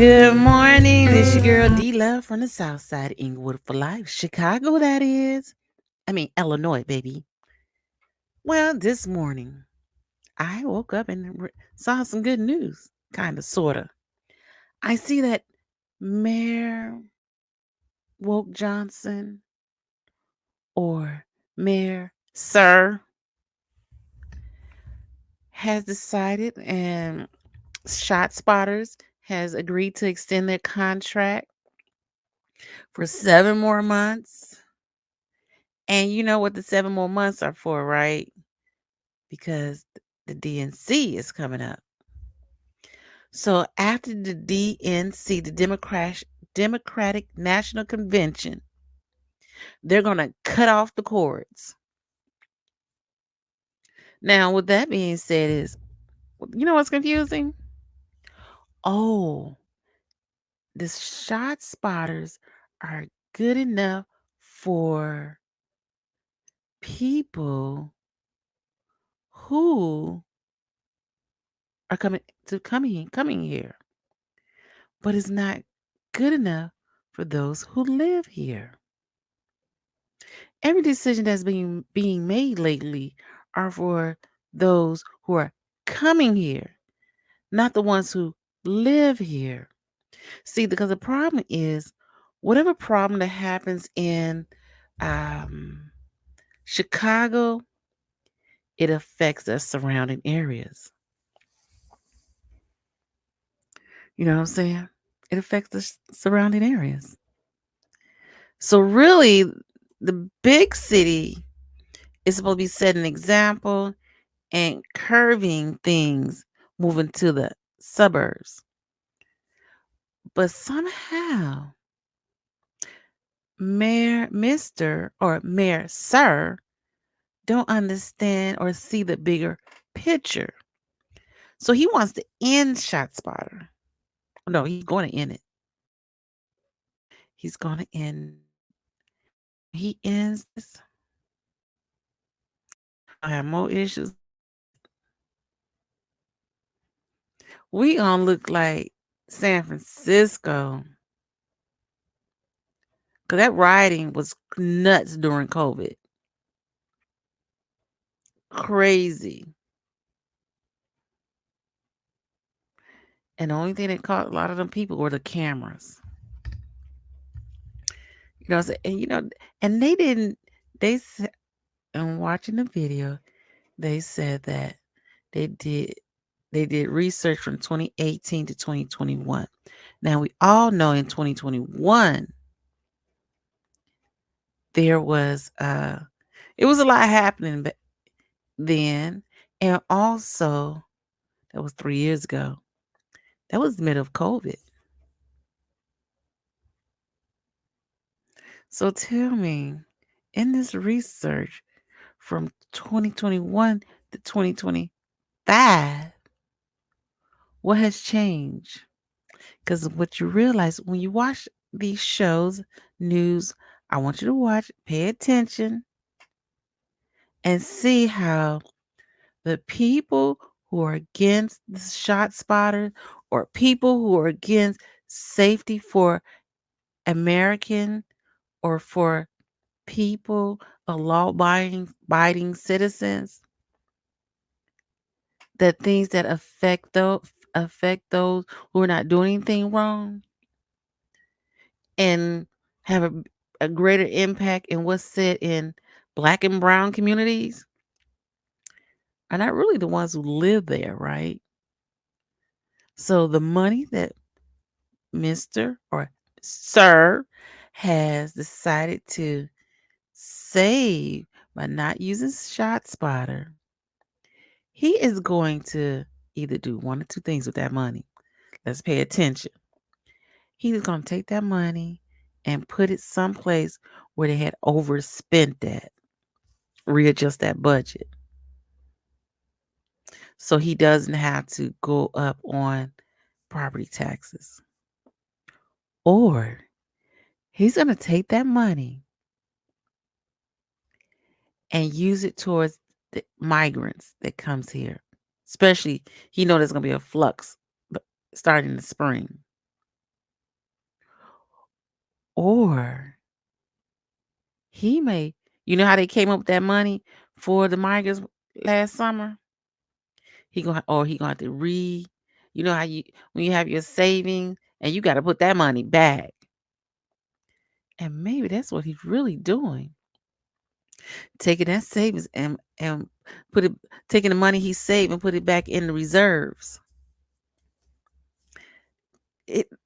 Good morning. This your girl D Love from the South Side, Inglewood for Life, Chicago. That is, Illinois, baby. Well, this morning I woke up and saw some good news, kind of, sorta. I see that Mayor Woke Johnson or Mayor Sir has decided, and Shot Spotters has agreed to extend their contract for 7 more months. And you know what the 7 more months are for, right? Because the DNC is coming up. So after the DNC, the Democratic National Convention, they're going to cut off the cords. Now, with that being said, you know what's confusing? Oh, the shot spotters are good enough for people who are coming here, but it's not good enough for those who live here. Every decision that's being made lately are for those who are coming here, not the ones who live here. See, because the problem is whatever problem that happens in um, Chicago, it affects the surrounding areas. You know what I'm saying? It affects the surrounding areas. So really, the big city is supposed to be setting an example and curving things, moving to the suburbs. But somehow, Mayor Sir don't understand or see the bigger picture. So he wants to end ShotSpotter. No, he's going to end it. He's going to end. He ends this. I have more issues. We gonna look like San Francisco. Because that rioting was nuts during COVID. Crazy. And the only thing that caught a lot of them people were the cameras. You know, and they didn't, they said, and watching the video, they said that they did they did research from 2018 to 2021. Now we all know in 2021 there was it was a lot happening then, and also that was 3 years ago. That was the middle of COVID. So tell me, in this research from 2021 to 2025, what has changed? Because what you realize when you watch these shows, news, I want you to watch, pay attention, and see how the people who are against the shot spotters or people who are against safety for American or for people, law-abiding citizens, the things that affect those who are not doing anything wrong and have a greater impact in what's said in black and brown communities are not really the ones who live there, right? So the money that Mr. or Sir has decided to save by not using ShotSpotter, he is going to either do one or two things with that money. Let's pay attention. He's going to take that money and put it someplace where they had overspent that, readjust that budget. So he doesn't have to go up on property taxes. Or he's going to take that money and use it towards the migrants that comes here. Especially, he know there's going to be a flux starting in the spring. Or he may, you know how they came up with that money for the migrants last summer? He gonna have to you know how you when you have your savings and you got to put that money back. And maybe that's what he's really doing. Taking that savings and put it taking the money he saved and put it back in the reserves.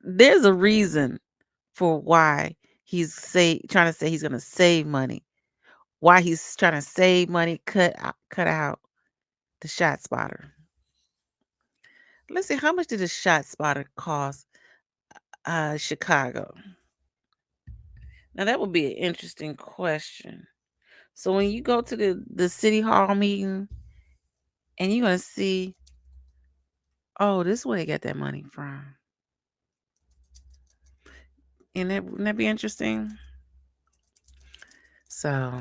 There's a reason for why trying to say he's gonna save money. Why he's trying to save money, cut out the shot spotter. Let's see, how much did the shot spotter cost Chicago? Now that would be an interesting question. So when you go to the city hall meeting and you're gonna see, oh, this is where they got that money from. And wouldn't that be interesting? So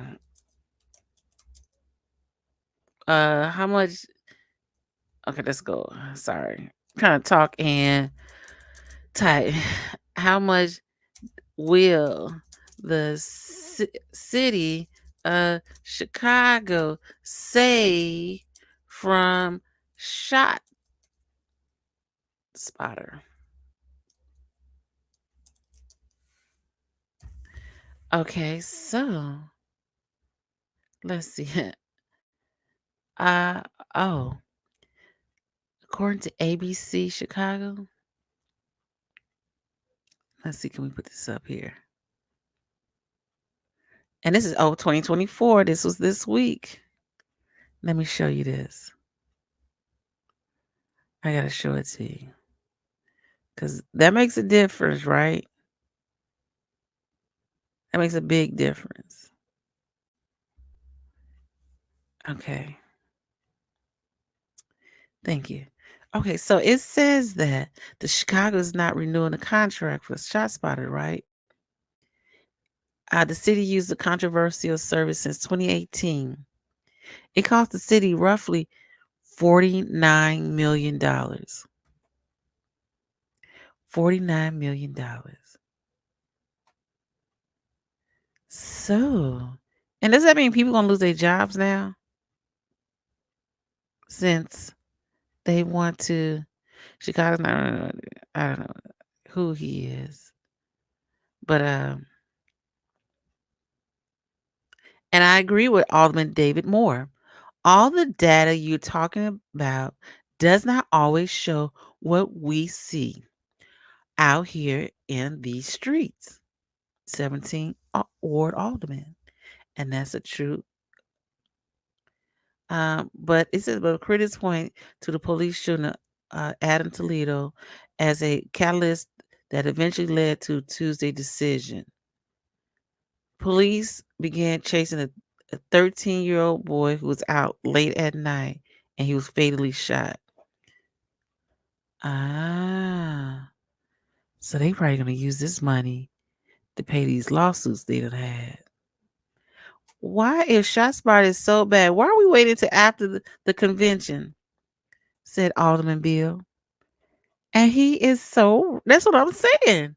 how much okay, let's go. Sorry. Kind of talk and type. How much will the city of Chicago save from shot spotter? Okay, so let's see. Uh oh, according to ABC Chicago, let's see, can we put this up here? And this is 2024. This was this week. Let me show you this. I gotta show it to you. Because that makes a difference, right? That makes a big difference. Okay. Thank you. Okay, so it says that the Chicago is not renewing the contract for ShotSpotter, right? The city used the controversial service since 2018. It cost the city roughly $49 million. $49 million. So, and does that mean people gonna lose their jobs now? Since they want to, Chicago's not, I don't know who he is, but and I agree with Alderman David Moore. All the data you're talking about does not always show what we see out here in these streets. 17 Ward Alderman. And that's a true. But it says, but critics point to the police shooting Adam Toledo as a catalyst that eventually led to Tuesday's decision. Police began chasing a 13-year-old boy who was out late at night and he was fatally shot. Ah, so they probably gonna use this money to pay these lawsuits they done had. Why, if ShotSpot is so bad, why are we waiting till after the convention? Said Alderman Bill. And he is that's what I'm saying.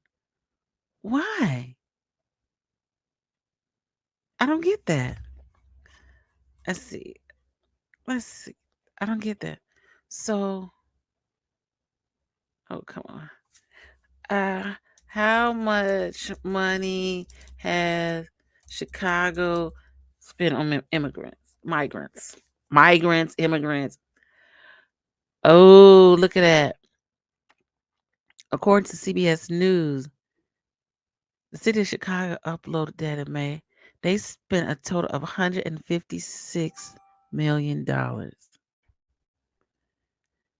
Why? I don't get that. Let's see. Let's see. I don't get that. So, oh, come on. Uh, how much money has Chicago spent on immigrants? Oh, look at that. According to CBS News, the city of Chicago uploaded data in May. They spent a total of $156 million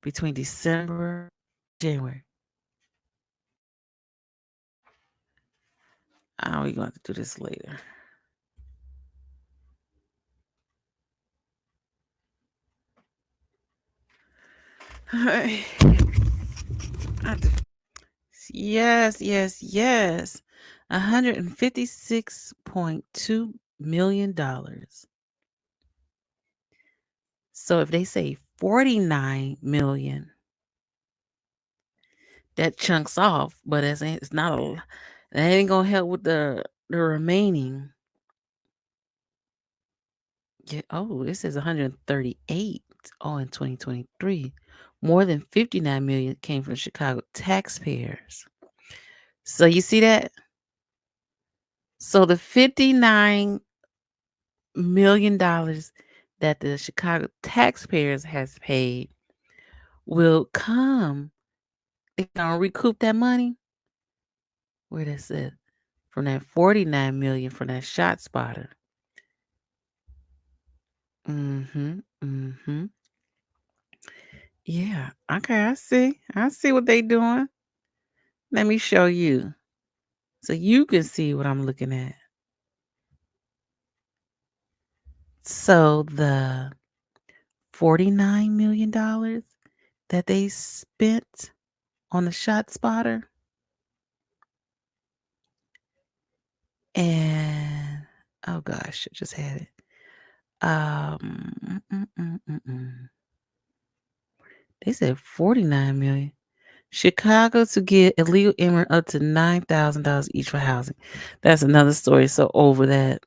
between December and January. Oh, we're going to do this later. Yes, yes, yes. $156.2 million. So if they say 49 million, that chunks off, but it's not a That ain't gonna help with the remaining. Yeah, oh, it says 138. Oh, in 2023. More than 59 million came from Chicago taxpayers. So you see that? So the $59 million that the Chicago taxpayers has paid will come. They gonna recoup that money. Where does it? From that 49 million from that shot spotter. Mm-hmm. Mm-hmm. Yeah. Okay, I see. I see what they doing. Let me show you so you can see what I'm looking at. So the $49 million that they spent on the shot spotter, and oh gosh, I just had it. They said 49 million. Chicago to get illegal immigrant up to $9,000 each for housing. That's another story. So over that,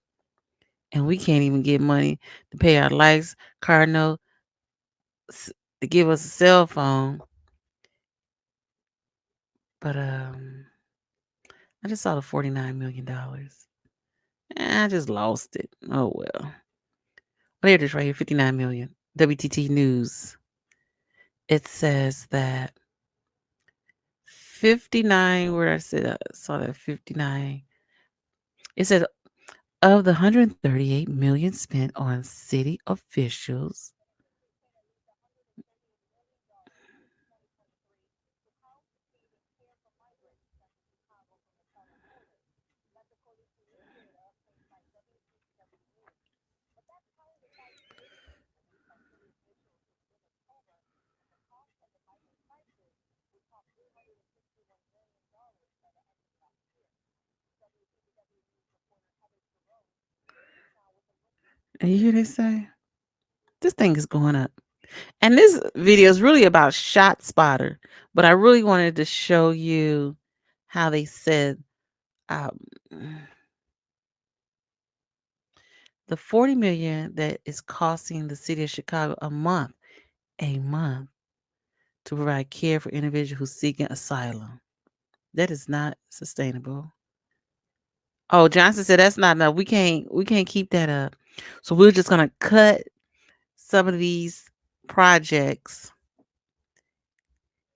and we can't even get money to pay our lights, car note, to give us a cell phone. But I just saw the $49 million. I just lost it. Oh well. There it is right here, 59 million. WTT News. It says that 59, where I said I saw that 59. It says of the 138 million spent on city officials. And you hear they say this thing is going up. And this video is really about Shot Spotter, but I really wanted to show you how they said um, the 40 million that is costing the city of Chicago a month to provide care for individuals who seeking asylum. That is not sustainable. Oh, Johnson said that's not enough. We can't keep that up. So we're just gonna cut some of these projects.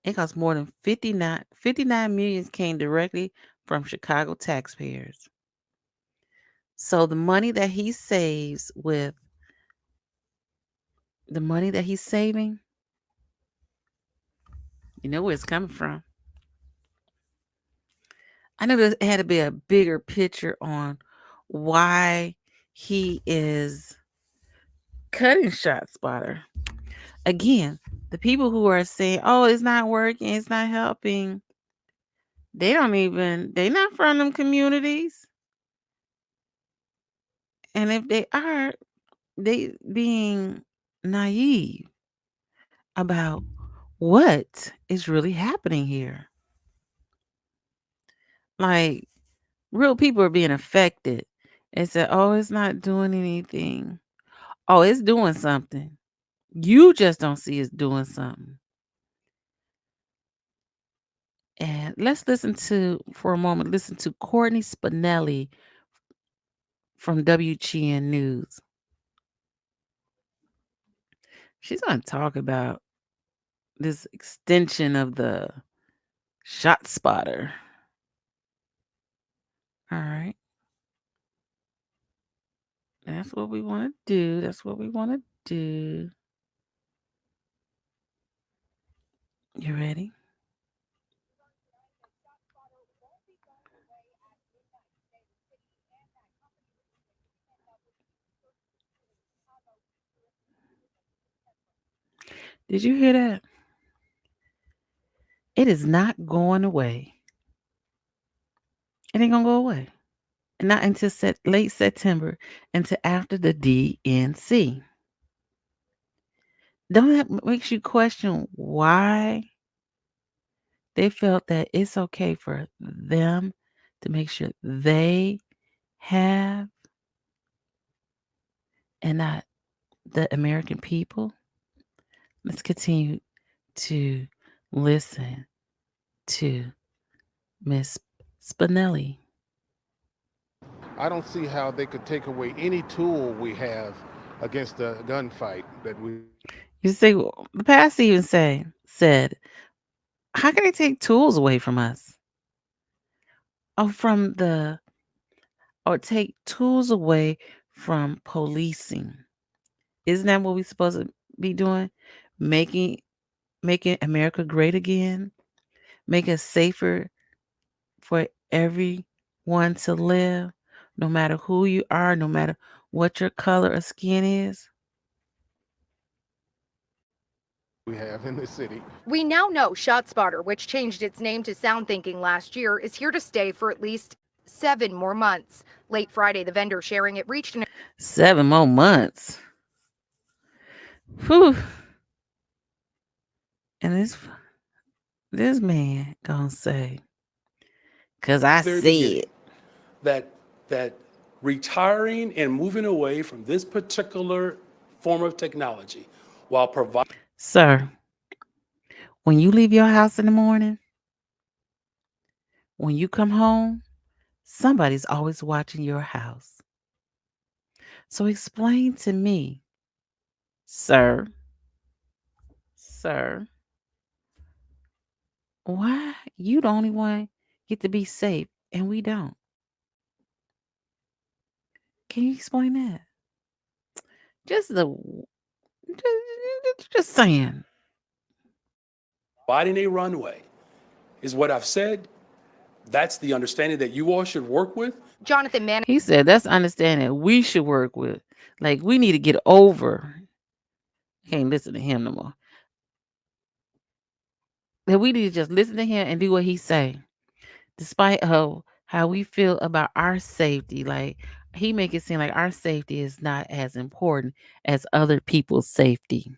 It costs more than 59 million came directly from Chicago taxpayers. So the money that he saves with the money that he's saving, you know where it's coming from. I know there had to be a bigger picture on why he is cutting Shot Spotter. Again, the people who are saying, "Oh, it's not working, it's not helping," they're not from them communities. And if they are, they being naive about what is really happening here. Like real people are being affected. And say, "Oh, it's not doing anything." Oh, it's doing something. You just don't see it's doing something. And let's for a moment, listen to Courtney Spinelli from WGN News. She's going to talk about this extension of the shot spotter. All right. That's what we want to do. That's what we want to do. You ready? Did you hear that? It is not going away. It ain't going to go away. Not until late September, until after the DNC. Don't that makes you question why they felt that it's okay for them to make sure they have and not the American people. Let's continue to listen to Miss Spinelli. I don't see how they could take away any tool we have against the gunfight that we. You see, the pastor even said, how can they take tools away from us? Or from the or take tools away from policing. Isn't that what we're supposed to be doing? Making making America great again, make us safer for everyone to live, no matter who you are, no matter what your color of skin is. We have in the city. We now know ShotSpotter, which changed its name to SoundThinking last year, is here to stay for at least 7 more months. Late Friday, the vendor sharing it reached an 7 more months. Whew. And this man gonna say, cause I Very said, beginning that retiring and moving away from this particular form of technology while providing sir, when you leave your house in the morning, when you come home, somebody's always watching your house. So explain to me, sir, sir, why you the only one get to be safe and we don't? Can you explain that? Just the just saying. a runway is what I've said. That's the understanding that you all should work with. Jonathan Mann He said that's understanding we should work with. Like we need to get over. Can't listen to him no more. That we need to just listen to him and do what he say, despite of how we feel about our safety. Like he make it seem like our safety is not as important as other people's safety.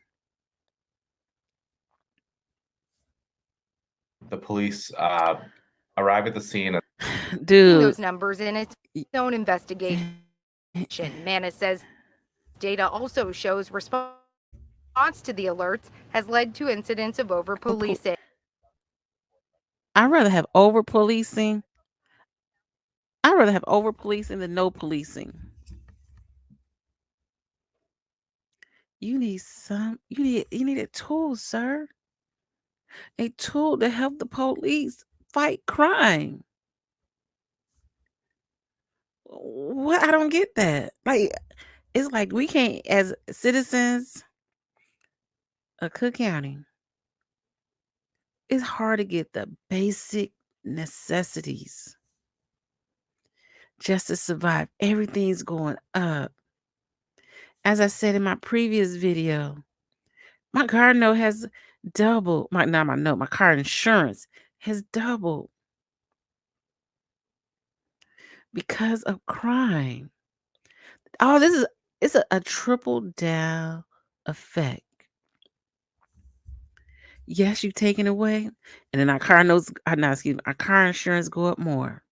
The police arrive at the scene. Dude. those numbers in its own investigation. Manis says data also shows response to the alerts has led to incidents of over policing. I'd rather have over policing. I'd rather have over policing than no policing. You need a tool, sir. A tool to help the police fight crime. What? I don't get that. Like it's like we can't as citizens of Cook County, it's hard to get the basic necessities just to survive. Everything's going up. As I said in my previous video, my car note has doubled. My car insurance has doubled because of crime. Oh, it's a triple down effect. Yes, you taken away, and then our car notes, no, excuse me, our car insurance go up more.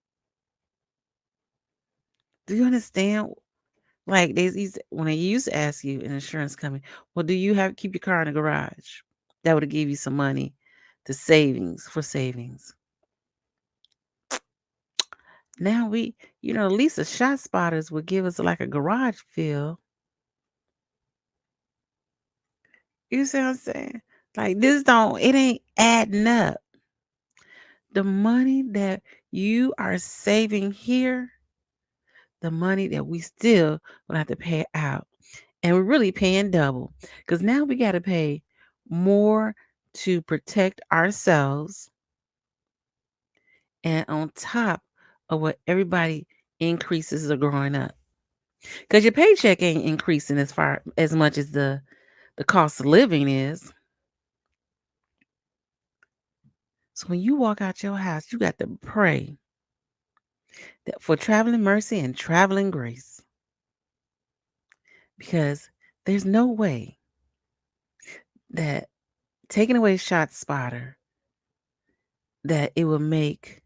Do you understand? Like when they used to ask you an insurance company, well, do you have keep your car in the garage? That would give you some money to savings. Now at least the shot spotters would give us like a garage feel. You see what I'm saying? Like it ain't adding up. The money that you are saving here, the money that we still gonna have to pay out. And we're really paying double. Because now we gotta pay more to protect ourselves and on top of what everybody increases are growing up. Because your paycheck ain't increasing as much as the cost of living is. So when you walk out your house, you got to pray that for traveling mercy and traveling grace. Because there's no way that taking away shot spotter that it will make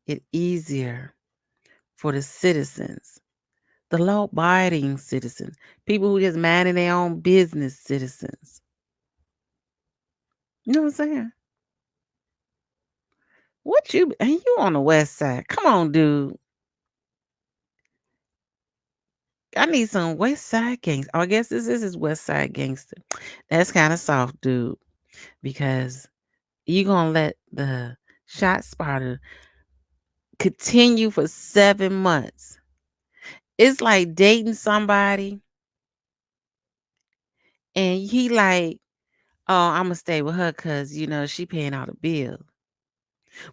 it easier for the citizens, the law-abiding citizens, people who just minding their own business citizens. You know what I'm saying? And you on the west side. Come on, dude. I need some west side gangster. Oh, I guess this is his west side gangster. That's kind of soft, dude, because you gonna let the shot spotter continue for 7 months. It's like dating somebody and he like, oh, I'm gonna stay with her because she paying all the bills.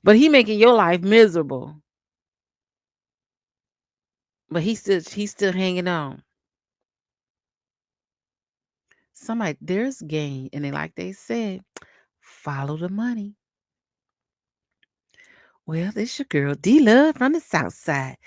But he making your life miserable. But he's still hanging on. There's gain, and then like they said, follow the money. Well, this your girl D Love from the South Side.